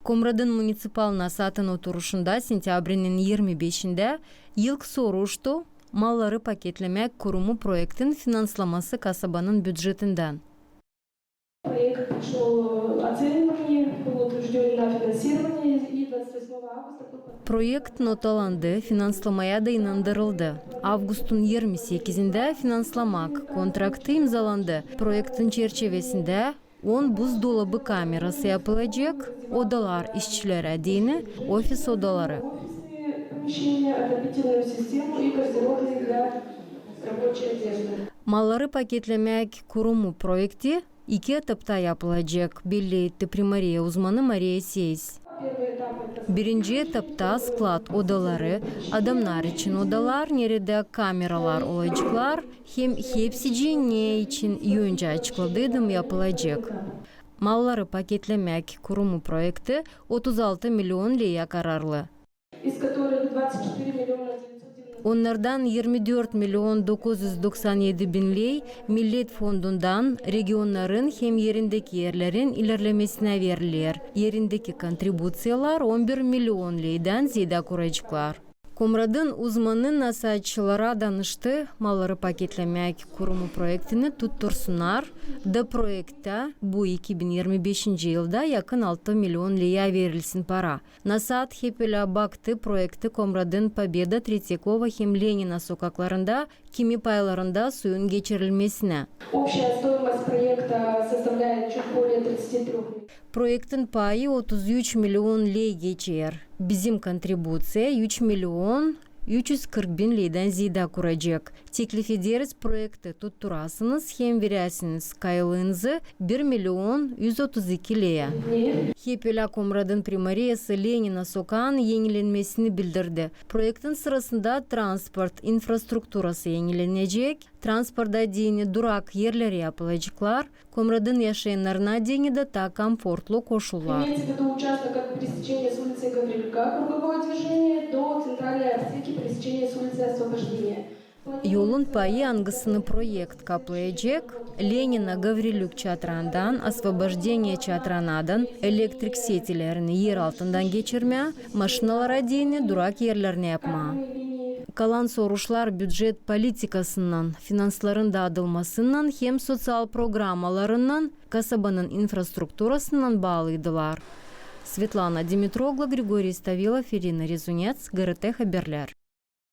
Komradın municipal nasatın oturuşunda sentyabrinin 25'inde yılk soruştu malları paketlemek kurumu projektin finanslaması kasabanın büdjetinden. Проект прошел оценивание, был утвержден на финансирование и 28 августа был... Projekt notalandı, finanslamaya da inandırıldı. Avgust'un 28'inde finanslamak kontraktı imzalandı. Projektin çerçevesinde 10 buzdolabı kamerası yapılacak, odalar işçilere dini, ofis odaları. Malları paketlemek kurumu projekti 2 etapta yapılacak, belli etti Primariya uzmanı Maria Seis. Birinci etapta sklat odaları, adamlar için odalar, nerede kameralar olacaklar, hem hepsi ne için önce açıkladığım yapılacak. Malları paketlemek kurumu projekti 36 milyon liraya kararlı. Onlardan 24 milyon 997 bin lei Millet Fondu'ndan regionların hem yerindeki yerlerin ilerlemesine verilir. Yerindeki kontribusiyalar 11 milyon leiden ziyade kuracaklar. Komradın uzmanı nasatçılara danıştı, malları paketlemek kurumu projektini tuttursunlar. Da projekte bu 2025 yılda yakın 6 milyon liraya verilsin para. Nasat hepile baktı projekte Komradın Победа, Tretyakova hem Lenina sokaklarında kimi paylarında suyun geçirilmesine. Projektin payı 33 milyon lei geçer. Bizim kontribusiya 3 milyon 340 bin liriden ziyade kuracak. Teklif ederiz projekte tutturasınız hem verirsiniz kaylığınızı 1 milyon 132 liraya. Hepila Komradın Primariyası Lenina sokağın yenilenmesini bildirdi. Projektin sırasında transport infrastrukturası yenilenecek. Transporda dini durak yerleri yapılacaklar. Komradın yaşayanlarına dini de ta komfortlu koşullar. Yolun payı hangisini projekt kaplayacak? Lenina Gavriluk çatrandan, Освобождение çatranadan elektrik setilerini yer altından geçirme, maşinalara dini durak yerlerine yapma. Kalan soruşlar büdjet politikasından, finansların dağıtılmasından hem sosyal programmalarından, kasabanın infrastrukturasından bağlıydılar. Svetlana Dimitroglu, Grigoriy Stavилов, Irina Rezunets, GRT Haberler.